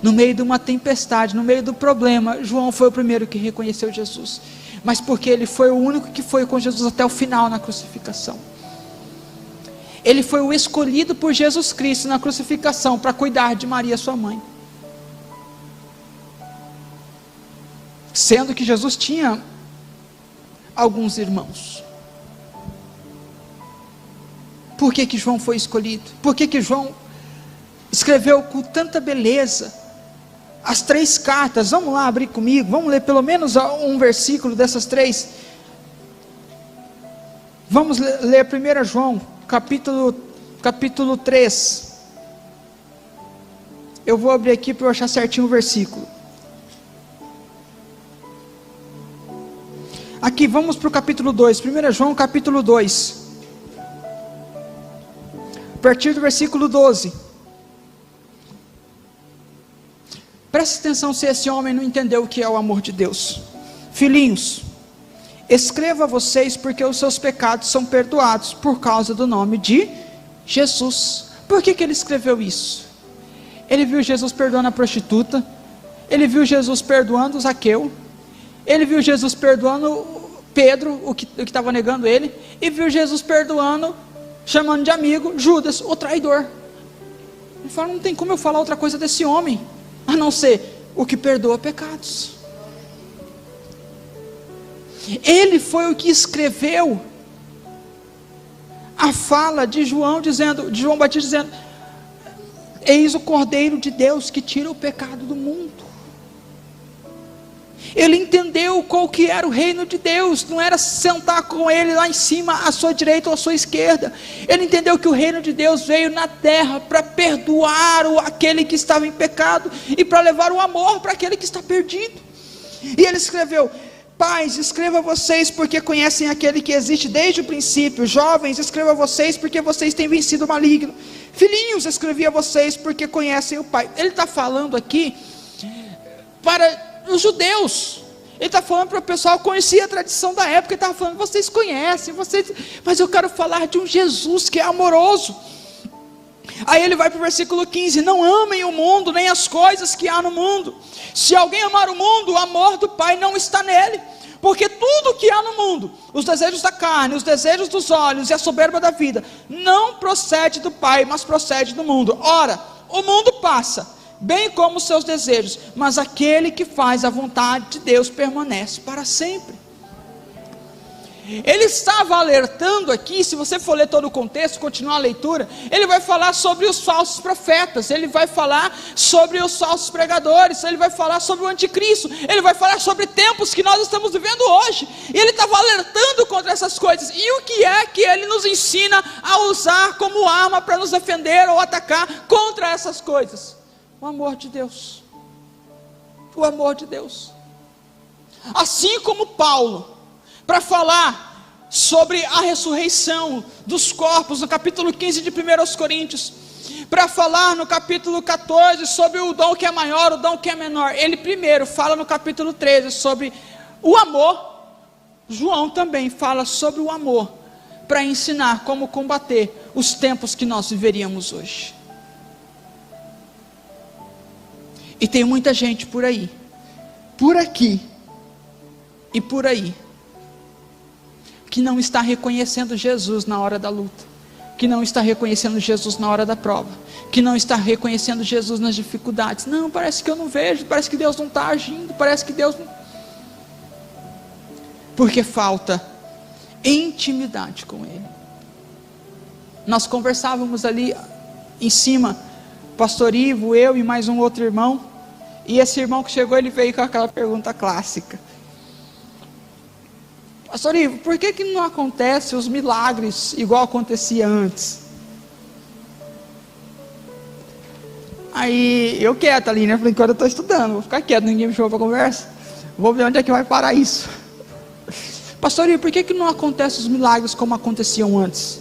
No meio de uma tempestade, no meio do problema, João foi o primeiro que reconheceu Jesus. Mas porque ele foi o único que foi com Jesus até o final na crucificação. Ele foi o escolhido por Jesus Cristo na crucificação para cuidar de Maria, sua mãe. Sendo que Jesus tinha alguns irmãos. Por que João foi escolhido? Por que João escreveu com tanta beleza as 3 cartas? Vamos lá abrir comigo, vamos ler pelo menos um versículo dessas 3. Vamos ler 1 João, capítulo 3. Eu vou abrir aqui para eu achar certinho o versículo. Aqui, vamos para o capítulo 2, 1 João capítulo 2. A partir do versículo 12. Preste atenção se esse homem não entendeu o que é o amor de Deus. Filhinhos, escrevo a vocês porque os seus pecados são perdoados por causa do nome de Jesus. Por que ele escreveu isso? Ele viu Jesus perdoando a prostituta, ele viu Jesus perdoando o Zaqueu, ele viu Jesus perdoando Pedro, o que estava negando ele, e viu Jesus perdoando, chamando de amigo, Judas, o traidor. Ele fala, não tem como eu falar outra coisa desse homem, a não ser o que perdoa pecados. Ele foi o que escreveu a fala de João dizendo, de João Batista dizendo, eis o Cordeiro de Deus que tira o pecado do mundo. Ele entendeu qual que era o reino de Deus, não era sentar com ele lá em cima, à sua direita ou à sua esquerda. Ele entendeu que o reino de Deus veio na terra para perdoar aquele que estava em pecado e para levar o amor para aquele que está perdido. E ele escreveu, pais, escrevo a vocês porque conhecem aquele que existe desde o princípio. Jovens, escrevo a vocês porque vocês têm vencido o maligno. Filhinhos, escrevi a vocês porque conhecem o Pai. Ele está falando aqui para os judeus. Ele está falando para o pessoal que conhecia a tradição da época. Ele estava falando, vocês conhecem, mas eu quero falar de um Jesus que é amoroso. Aí ele vai para o versículo 15, não amem o mundo, nem as coisas que há no mundo. Se alguém amar o mundo, o amor do Pai não está nele. Porque tudo que há no mundo, os desejos da carne, os desejos dos olhos e a soberba da vida, não procede do Pai, mas procede do mundo. Ora, o mundo passa, bem como os seus desejos, mas aquele que faz a vontade de Deus permanece para sempre. Ele estava alertando aqui, se você for ler todo o contexto, continuar a leitura, ele vai falar sobre os falsos profetas, ele vai falar sobre os falsos pregadores, ele vai falar sobre o anticristo, ele vai falar sobre tempos que nós estamos vivendo hoje, e ele estava alertando contra essas coisas. E o que é que ele nos ensina a usar como arma para nos defender ou atacar contra essas coisas? O amor de Deus. O amor de Deus. Assim como Paulo, para falar sobre a ressurreição dos corpos, no capítulo 15 de 1 Coríntios, para falar no capítulo 14 sobre o dom que é maior, o dom que é menor, ele primeiro fala no capítulo 13 sobre o amor. João também fala sobre o amor, para ensinar como combater os tempos que nós viveríamos hoje. E tem muita gente por aí, por aqui e por aí, que não está reconhecendo Jesus na hora da luta, que não está reconhecendo Jesus na hora da prova, que não está reconhecendo Jesus nas dificuldades. Não, parece que eu não vejo, parece que Deus não está agindo, parece que Deus não... Porque falta intimidade com Ele. Nós conversávamos ali em cima, pastor Ivo, eu e mais um outro irmão, e esse irmão que chegou, ele veio com aquela pergunta clássica: pastor Ivo, por que não acontece os milagres igual acontecia antes? Aí eu quieto ali, né? Falei, enquanto eu estou estudando, vou ficar quieto, ninguém me chamou para conversa, vou ver onde é que vai parar isso. Pastor Ivo, por que não acontecem os milagres como aconteciam antes?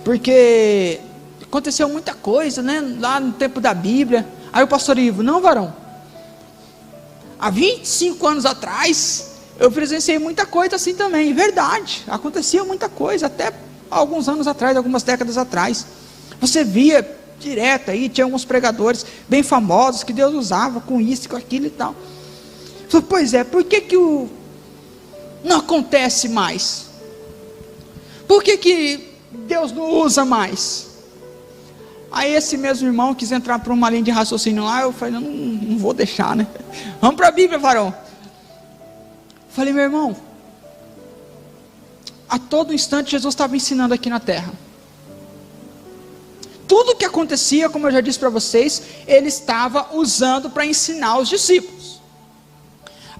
Porque aconteceu muita coisa, né? Lá no tempo da Bíblia. Aí o pastor Ivo, não, varão, há 25 anos atrás eu presenciei muita coisa assim também. Verdade, acontecia muita coisa, até alguns anos atrás, algumas décadas atrás. Você via direto aí, tinha alguns pregadores bem famosos que Deus usava com isso, com aquilo e tal. Falei, pois é, por que não acontece mais? Por que Deus não usa mais? Aí esse mesmo irmão quis entrar por uma linha de raciocínio lá, eu falei, não vou deixar, né? Vamos para a Bíblia, varão. Falei, meu irmão, a todo instante Jesus estava ensinando aqui na terra. Tudo que acontecia, como eu já disse para vocês, ele estava usando para ensinar os discípulos.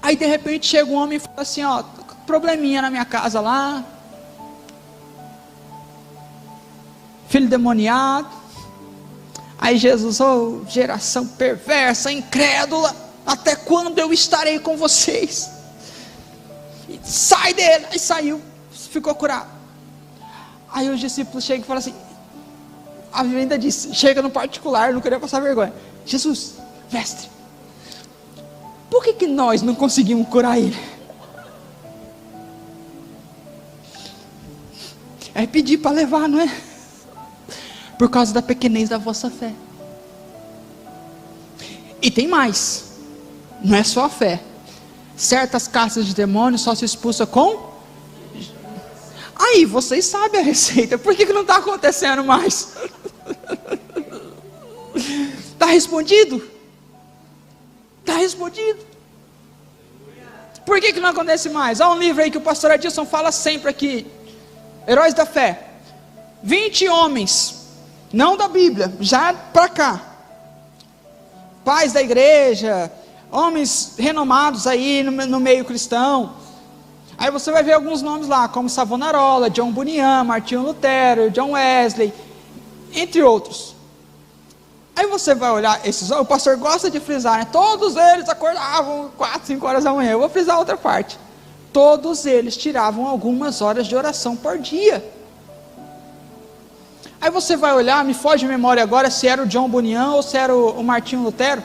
Aí de repente chega um homem e fala assim, ó, probleminha na minha casa lá, filho demoniado. Aí Jesus, oh, geração perversa, incrédula, até quando eu estarei com vocês? Sai dele. Aí saiu, ficou curado. Aí os discípulos chegam e falam assim, a Bíblia ainda diz, chega no particular, não queria passar vergonha: Jesus, mestre, por que nós não conseguimos curar ele? É pedir para levar, não é? Por causa da pequenez da vossa fé. E tem mais, não é só a fé. Certas castas de demônios só se expulsa com... Aí, vocês sabem a receita, por que não está acontecendo mais? Está respondido? Está respondido. Por que não acontece mais? Há um livro aí que o pastor Adilson fala sempre aqui, Heróis da Fé. 20 homens, não da Bíblia, já para cá, pais da igreja, homens renomados aí no meio cristão. Aí você vai ver alguns nomes lá, como Savonarola, John Bunyan, Martinho Lutero, John Wesley, entre outros. Aí você vai olhar esses, o pastor gosta de frisar, né? Todos eles acordavam 4, 5 horas da manhã. Eu vou frisar outra parte. Todos eles tiravam algumas horas de oração por dia. Aí você vai olhar, me foge de memória agora se era o John Bunyan ou se era o Martinho Lutero.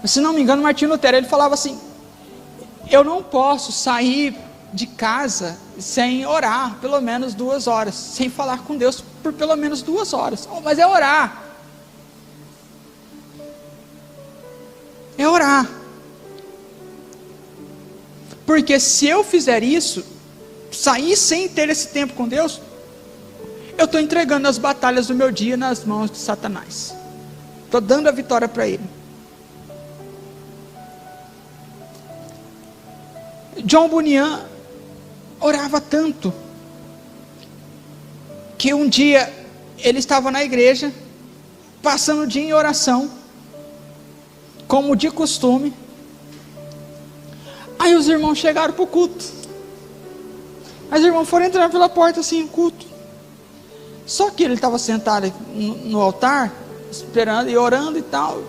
Se não me engano, Martinho Lutero, ele falava assim: eu não posso sair de casa sem orar pelo menos 2 horas, sem falar com Deus por pelo menos 2 horas. Oh, mas é orar. É orar. Porque se eu fizer isso, sair sem ter esse tempo com Deus, eu estou entregando as batalhas do meu dia nas mãos de Satanás. Estou dando a vitória para ele. John Bunyan orava tanto, que um dia ele estava na igreja, passando o dia em oração, como de costume. Aí os irmãos chegaram para o culto. Aí os irmãos foram entrar pela porta assim, culto. Só que ele estava sentado no altar, esperando e orando e tal.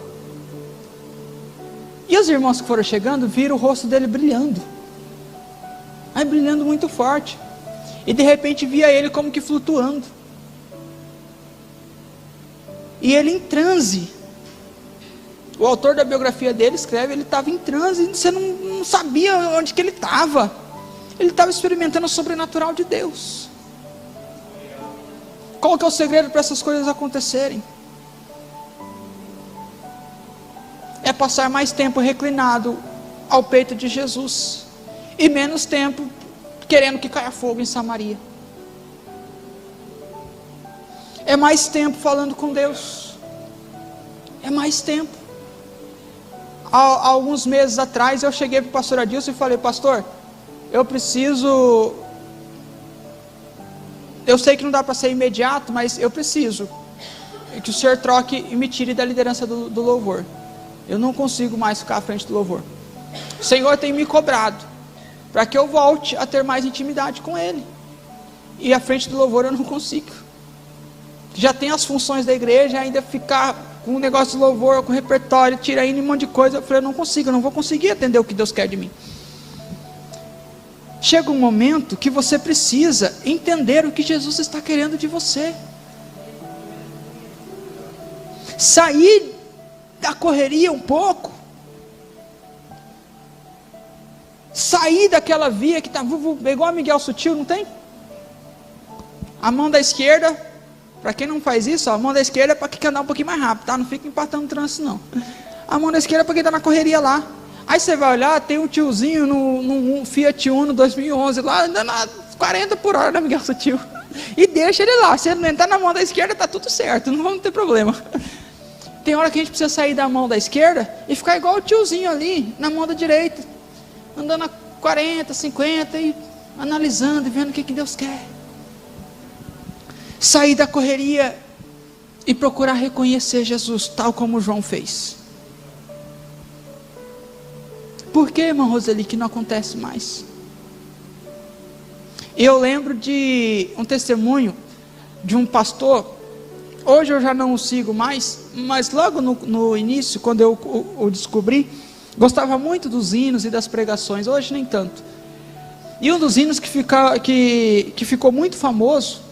E os irmãos que foram chegando viram o rosto dele brilhando, aí brilhando muito forte, e de repente via ele como que flutuando, e ele em transe. O autor da biografia dele escreve, ele estava em transe, você não sabia onde que ele estava experimentando o sobrenatural de Deus. Qual que é o segredo para essas coisas acontecerem? É passar mais tempo reclinado ao peito de Jesus, e menos tempo querendo que caia fogo em Samaria. É mais tempo falando com Deus, é mais tempo. Há alguns meses atrás eu cheguei para o pastor Adilson e falei: pastor, eu sei que não dá para ser imediato, mas eu preciso que o senhor troque e me tire da liderança do louvor. Eu não consigo mais ficar à frente do louvor. O Senhor tem me cobrado para que eu volte a ter mais intimidade com Ele, e à frente do louvor eu não consigo. Já tem as funções da igreja, ainda ficar com o negócio de louvor, com repertório, tira aí um monte de coisa. Eu falei: eu não consigo, eu não vou conseguir atender o que Deus quer de mim. Chega um momento que você precisa entender o que Jesus está querendo de você, sair da correria um pouco, sair daquela via que está igual a Miguel Sutil, não tem? A mão da esquerda, para quem não faz isso, a mão da esquerda é para quem quer andar um pouquinho mais rápido, tá? Não fica empatando o trânsito não. A mão da esquerda é para quem está na correria lá. Aí você vai olhar, tem um tiozinho no Fiat Uno 2011 lá, andando a 40 por hora, né, Miguel Sutil? E deixa ele lá. Se ele não entrar na mão da esquerda, está tudo certo, não vamos ter problema. Tem hora que a gente precisa sair da mão da esquerda e ficar igual o tiozinho ali, na mão da direita, andando a 40, 50 e analisando e vendo o que Deus quer. Sair da correria e procurar reconhecer Jesus, tal como João fez. Por que, irmã Roseli, que não acontece mais? Eu lembro de um testemunho de um pastor. Hoje eu já não o sigo mais, mas logo no início, quando eu o descobri, gostava muito dos hinos e das pregações. Hoje nem tanto. E um dos hinos que ficou muito famoso,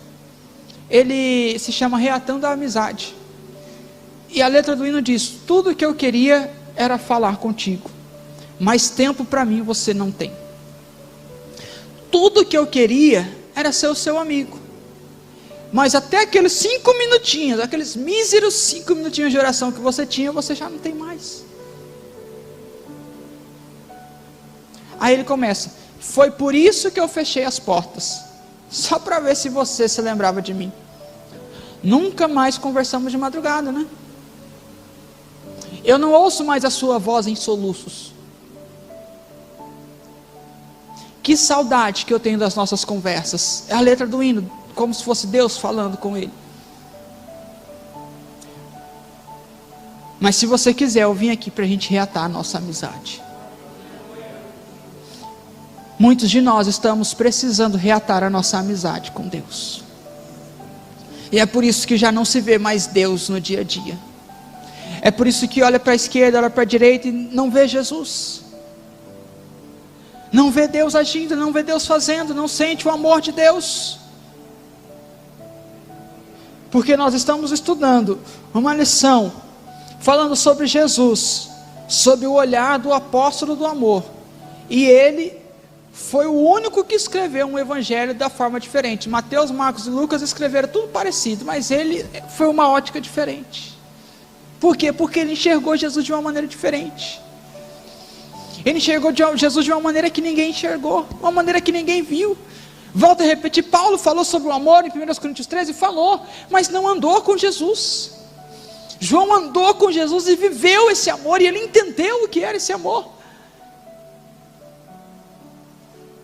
ele se chama Reatando a Amizade. E a letra do hino diz: tudo que eu queria era falar contigo, mas tempo para mim você não tem. Tudo que eu queria era ser o seu amigo, mas até aqueles 5 minutinhos, aqueles míseros 5 minutinhos de oração que você tinha, você já não tem mais. Aí ele começa: foi por isso que eu fechei as portas, só para ver se você se lembrava de mim. Nunca mais conversamos de madrugada, né? Eu não ouço mais a sua voz em soluços. Que saudade que eu tenho das nossas conversas. É a letra do hino, como se fosse Deus falando com ele. Mas se você quiser, eu vim aqui para a gente reatar a nossa amizade. Muitos de nós estamos precisando reatar a nossa amizade com Deus. E é por isso que já não se vê mais Deus no dia a dia. É por isso que olha para a esquerda, olha para a direita e não vê Jesus. Não vê Deus agindo, não vê Deus fazendo, não sente o amor de Deus. Porque nós estamos estudando uma lição falando sobre Jesus, sobre o olhar do apóstolo do amor. E ele foi o único que escreveu um evangelho da forma diferente. Mateus, Marcos e Lucas escreveram tudo parecido, mas ele foi uma ótica diferente. Por quê? Porque ele enxergou Jesus de uma maneira diferente. Ele enxergou Jesus de uma maneira que ninguém enxergou, uma maneira que ninguém viu. Volto a repetir, Paulo falou sobre o amor em 1 Coríntios 13, falou, mas não andou com Jesus. João andou com Jesus e viveu esse amor, e ele entendeu o que era esse amor.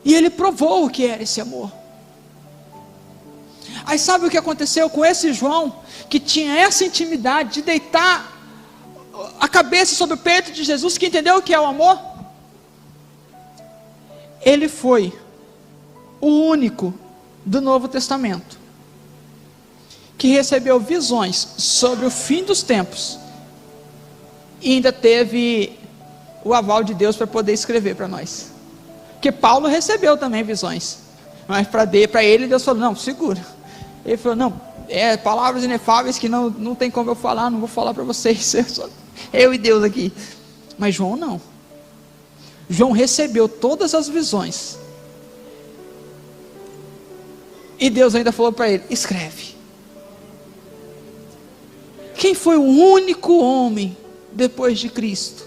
E ele provou o que era esse amor. Aí sabe o que aconteceu com esse João, que tinha essa intimidade de deitar a cabeça sobre o peito de Jesus, que entendeu o que é o amor? Ele foi o único do Novo Testamento que recebeu visões sobre o fim dos tempos e ainda teve o aval de Deus para poder escrever para nós. Porque Paulo recebeu também visões, mas para ele Deus falou, não, segura. Ele falou, não, palavras inefáveis que não tem como eu falar, não vou falar para vocês, eu e Deus aqui. Mas João não. João recebeu todas as visões, e Deus ainda falou para ele, escreve. Quem foi o único homem depois de Cristo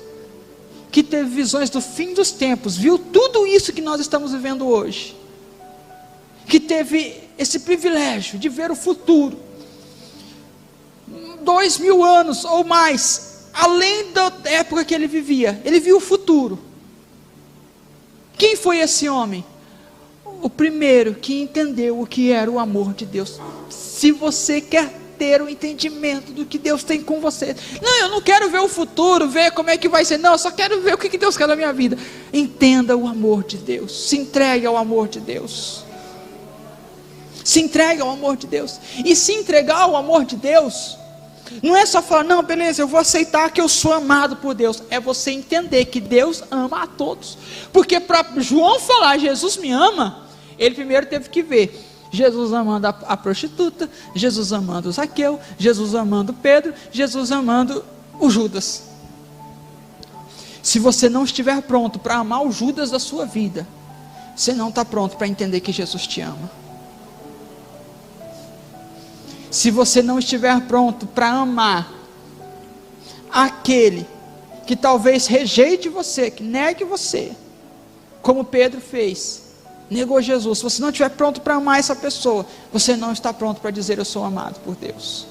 que teve visões do fim dos tempos, viu tudo isso que nós estamos vivendo hoje, que teve esse privilégio de ver o futuro, 2000 anos ou mais, além da época que ele vivia, ele viu o futuro? Quem foi esse homem? O primeiro que entendeu o que era o amor de Deus. Se você quer ter o entendimento do que Deus tem com você, não, eu não quero ver o futuro, ver como é que vai ser, não, eu só quero ver o que Deus quer na minha vida. Entenda o amor de Deus, se entregue ao amor de Deus, se entregue ao amor de Deus. E se entregar ao amor de Deus não é só falar, não, beleza, eu vou aceitar que eu sou amado por Deus. É você entender que Deus ama a todos. Porque para João falar, Jesus me ama, ele primeiro teve que ver Jesus amando a prostituta, Jesus amando o Zaqueu, Jesus amando Pedro, Jesus amando o Judas. Se você não estiver pronto para amar o Judas da sua vida, você não está pronto para entender que Jesus te ama. Se você não estiver pronto para amar aquele que talvez rejeite você, que negue você, como Pedro fez, negou Jesus, se você não estiver pronto para amar essa pessoa, você não está pronto para dizer eu sou amado por Deus.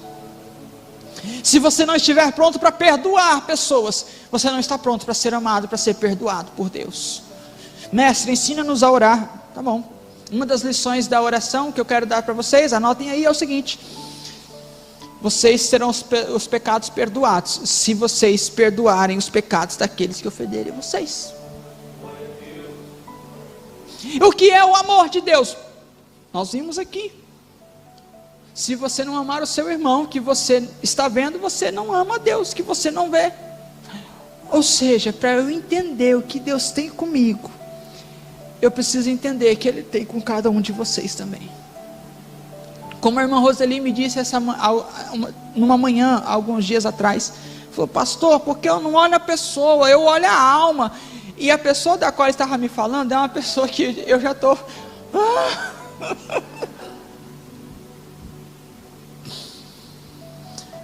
Se você não estiver pronto para perdoar pessoas, você não está pronto para ser amado, para ser perdoado por Deus. Mestre, ensina-nos a orar. Tá bom. Uma das lições da oração que eu quero dar para vocês, anotem aí, é o seguinte: vocês terão os pecados perdoados, se vocês perdoarem os pecados daqueles que ofenderem vocês. O que é o amor de Deus? Nós vimos aqui. Se você não amar o seu irmão que você está vendo, você não ama a Deus que você não vê. Ou seja, para eu entender o que Deus tem comigo, eu preciso entender que Ele tem com cada um de vocês também. Como a irmã Roseli me disse numa manhã, alguns dias atrás, falou, pastor, porque eu não olho a pessoa, eu olho a alma. E a pessoa da qual ele estava me falando é uma pessoa que eu já estou...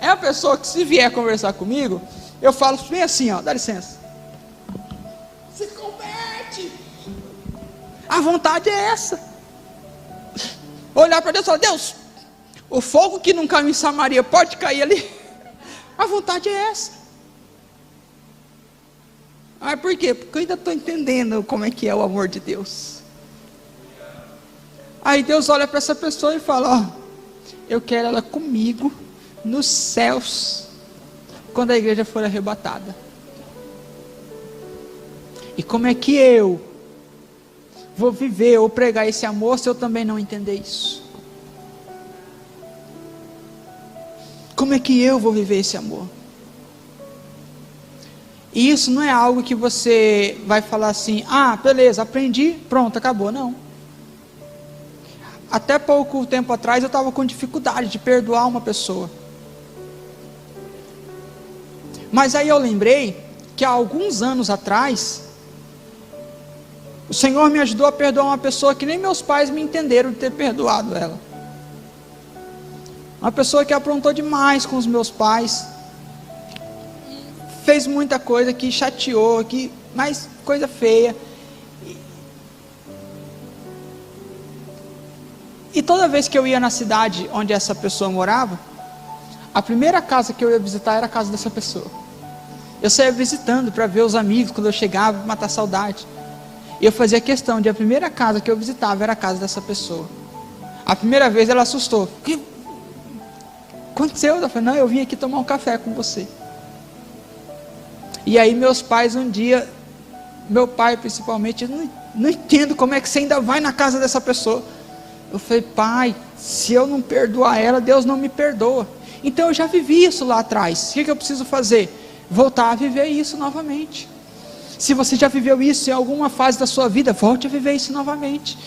É uma pessoa que, se vier conversar comigo, eu falo bem assim, ó, dá licença, se converte. A vontade é essa, olhar para Deus e falar, Deus, o fogo que não caiu em Samaria pode cair ali. A vontade é essa. Mas por quê? Porque eu ainda estou entendendo como é que é o amor de Deus. Aí Deus olha para essa pessoa e fala, ó, eu quero ela comigo nos céus, quando a igreja for arrebatada. E como é que eu vou viver ou pregar esse amor se eu também não entender isso? Como é que eu vou viver esse amor? E isso não é algo que você vai falar assim, ah, beleza, aprendi, pronto, acabou. Não. Até pouco tempo atrás eu estava com dificuldade de perdoar uma pessoa. Mas aí eu lembrei que há alguns anos atrás, o Senhor me ajudou a perdoar uma pessoa que nem meus pais me entenderam de ter perdoado ela. Uma pessoa que aprontou demais com os meus pais, fez muita coisa que chateou, mas coisa feia. E toda vez que eu ia na cidade onde essa pessoa morava, a primeira casa que eu ia visitar era a casa dessa pessoa. Eu saía visitando para ver os amigos quando eu chegava, para matar saudade. E eu fazia questão de a primeira casa que eu visitava era a casa dessa pessoa. A primeira vez ela assustou. O que aconteceu? Eu falei, não, eu vim aqui tomar um café com você. E aí meus pais um dia, meu pai principalmente, eu não entendo como é que você ainda vai na casa dessa pessoa. Eu falei, pai, se eu não perdoar ela, Deus não me perdoa. Então eu já vivi isso lá atrás. O que eu preciso fazer? Voltar a viver isso novamente. Se você já viveu isso em alguma fase da sua vida, volte a viver isso novamente.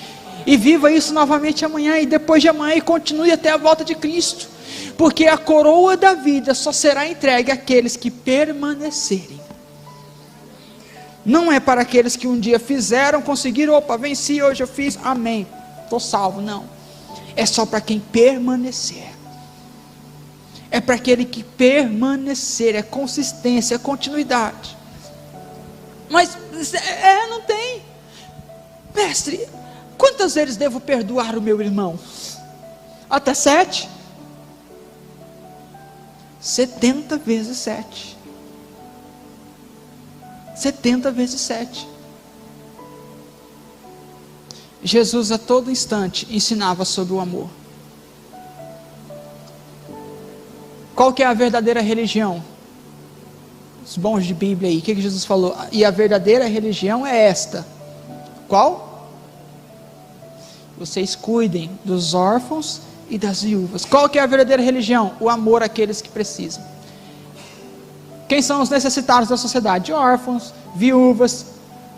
E viva isso novamente amanhã e depois de amanhã, e continue até a volta de Cristo. Porque a coroa da vida só será entregue àqueles que permanecerem. Não é para aqueles que um dia fizeram, conseguiram, opa, venci, hoje eu fiz, amém, estou salvo. Não, é só para quem permanecer. É para aquele que permanecer, é consistência, é continuidade. Mas, não tem. Mestre, quantas vezes devo perdoar o meu irmão? Até 7? 70 vezes 7. 70 vezes 7. Jesus a todo instante ensinava sobre o amor. Qual que é a verdadeira religião? Os bons de Bíblia aí, o que Jesus falou? E a verdadeira religião é esta. Qual? Vocês cuidem dos órfãos e das viúvas. Qual que é a verdadeira religião? O amor àqueles que precisam. Quem são os necessitados da sociedade? Órfãos, viúvas.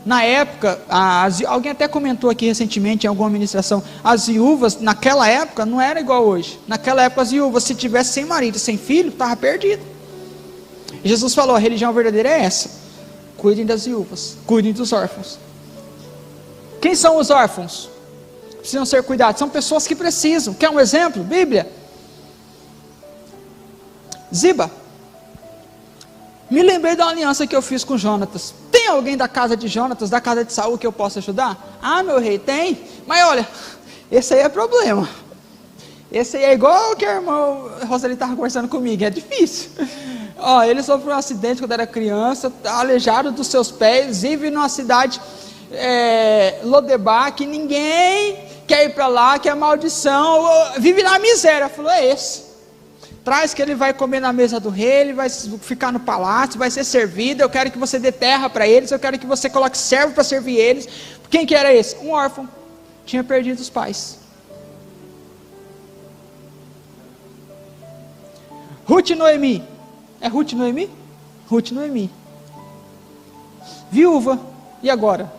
Na época, alguém até comentou aqui recentemente em alguma ministração, as viúvas naquela época não era igual hoje. Naquela época as viúvas, se tivesse sem marido, sem filho, estava perdido. Jesus falou, a religião verdadeira é essa. Cuidem das viúvas, cuidem dos órfãos. Quem são os órfãos? Precisam ser cuidados, são pessoas que precisam. Quer um exemplo? Bíblia. Ziba. Me lembrei da aliança que eu fiz com Jonatas. Tem alguém da casa de Jonatas, da casa de Saul, que eu possa ajudar? Ah, meu rei, tem. Mas olha, esse aí é problema. Esse aí é igual que a irmã Roseli estava conversando comigo, é difícil. Ó, ele sofreu um acidente quando era criança, aleijado dos seus pés, vive numa cidade Lodebar, que ninguém quer ir para lá, que é maldição, vive na miséria. Falou, é esse. Traz que ele vai comer na mesa do rei, ele vai ficar no palácio, vai ser servido, eu quero que você dê terra para eles, eu quero que você coloque servo para servir eles. Quem que era esse? Um órfão, tinha perdido os pais. Ruth e Noemi. É Ruth e Noemi? Ruth e Noemi. Viúva, e agora?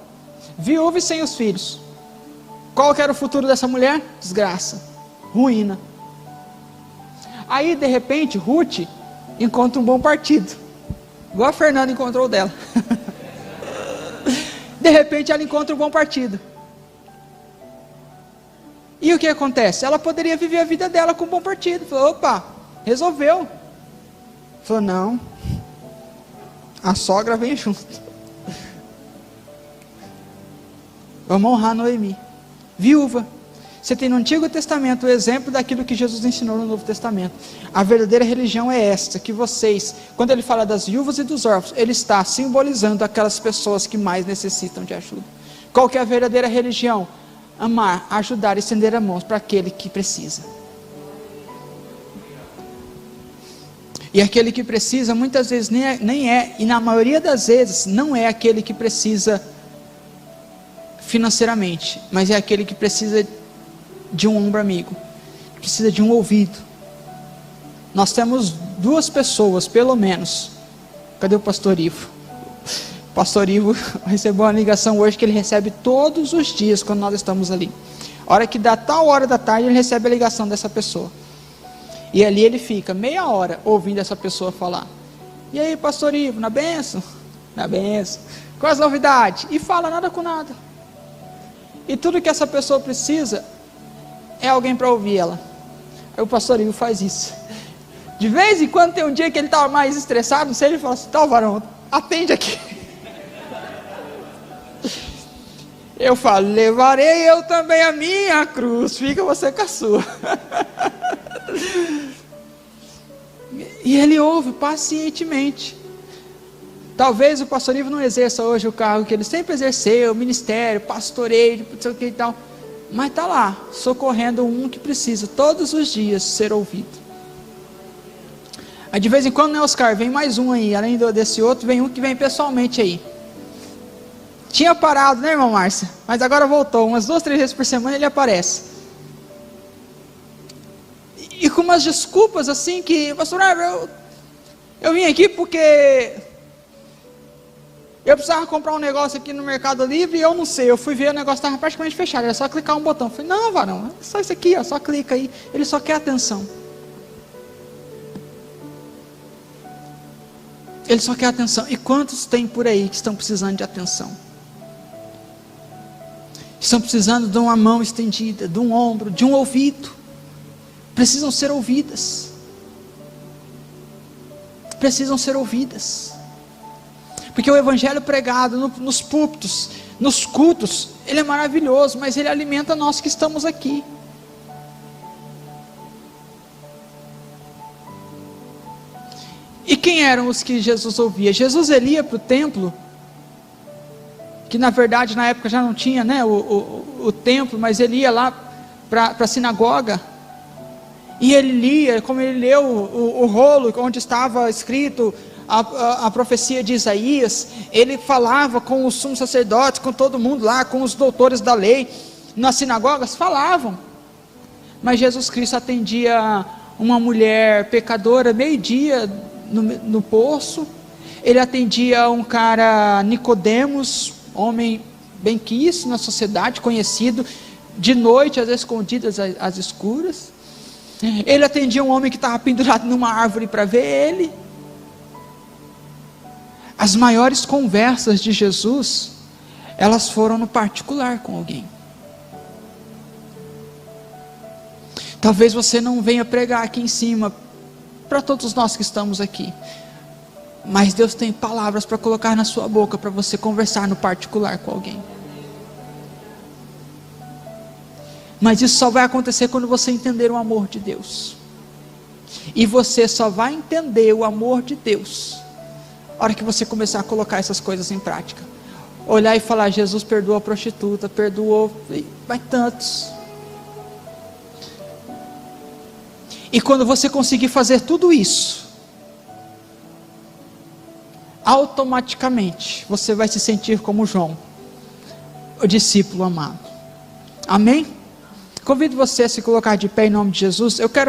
Viúva e sem os filhos. Qual que era o futuro dessa mulher? Desgraça, ruína. Aí de repente Ruth encontra um bom partido, igual a Fernanda encontrou o dela. De repente ela encontra um bom partido. E o que acontece? Ela poderia viver a vida dela com um bom partido. Falou, opa, resolveu. Falou, não, a sogra vem junto. Vamos honrar Noemi. Viúva. Você tem no Antigo Testamento o exemplo daquilo que Jesus ensinou no Novo Testamento. A verdadeira religião é esta, que vocês, quando ele fala das viúvas e dos órfãos, ele está simbolizando aquelas pessoas que mais necessitam de ajuda. Qual que é a verdadeira religião? Amar, ajudar e estender a mão para aquele que precisa. E aquele que precisa, muitas vezes nem é, e na maioria das vezes, não é aquele que precisa financeiramente, mas é aquele que precisa de um ombro amigo, precisa de um ouvido. Nós temos 2 pessoas, pelo menos. Cadê o pastor Ivo? O pastor Ivo recebeu uma ligação hoje que ele recebe todos os dias quando nós estamos ali. A hora que dá tal hora da tarde, ele recebe a ligação dessa pessoa. E ali ele fica meia hora ouvindo essa pessoa falar. E aí, pastor Ivo, na bênção? Na bênção. Quais as novidades? E fala nada com nada. E tudo que essa pessoa precisa é alguém para ouvir ela. Aí o pastor Ivo faz isso. De vez em quando tem um dia que ele está mais estressado, não sei, ele fala assim, tá, varão, atende aqui. Eu falo, levarei eu também a minha cruz, fica você com a sua. E ele ouve pacientemente. Talvez o pastor Ivo não exerça hoje o cargo que ele sempre exerceu, o ministério, pastoreio, não sei o que e tal. Mas está lá, socorrendo um que precisa todos os dias ser ouvido. Aí de vez em quando, né, Oscar, vem mais um aí, além desse outro, vem um que vem pessoalmente aí. Tinha parado, né, irmã Márcia? Mas agora voltou, umas 2, 3 vezes por semana ele aparece. E com umas desculpas assim que, pastor, eu vim aqui porque Eu precisava comprar um negócio aqui no Mercado Livre e eu não sei, eu fui ver, o negócio estava praticamente fechado, era só clicar um botão. Eu falei, não, varão, é só isso aqui, ó, só clica aí. Ele só quer atenção. Ele só quer atenção. E quantos tem por aí que estão precisando de atenção? Estão precisando de uma mão estendida, de um ombro, de um ouvido. Precisam ser ouvidas. Precisam ser ouvidas. Porque o evangelho pregado nos púlpitos, nos cultos, ele é maravilhoso, mas ele alimenta nós que estamos aqui. E quem eram os que Jesus ouvia? Jesus ele ia para o templo, que na verdade na época já não tinha, né, o templo, mas ele ia lá para a sinagoga, e ele lia, como ele leu o rolo onde estava escrito a profecia de Isaías, ele falava com os sumos sacerdotes, com todo mundo lá, com os doutores da lei, nas sinagogas falavam, mas Jesus Cristo atendia uma mulher pecadora, meio-dia, no poço. Ele atendia um cara, Nicodemos, homem bem quisto na sociedade, conhecido, de noite, às vezes escondidas, às escuras. Ele atendia um homem que estava pendurado numa árvore para ver ele. As maiores conversas de Jesus, elas foram no particular com alguém. Talvez você não venha pregar aqui em cima, para todos nós que estamos aqui, mas Deus tem palavras para colocar na sua boca, para você conversar no particular com alguém. Mas isso só vai acontecer quando você entender o amor de Deus, e você só vai entender o amor de Deus a hora que você começar a colocar essas coisas em prática. Olhar e falar, Jesus perdoou a prostituta, perdoou, vai tantos. E quando você conseguir fazer tudo isso, automaticamente você vai se sentir como João, o discípulo amado. Amém? Convido você a se colocar de pé em nome de Jesus. Eu quero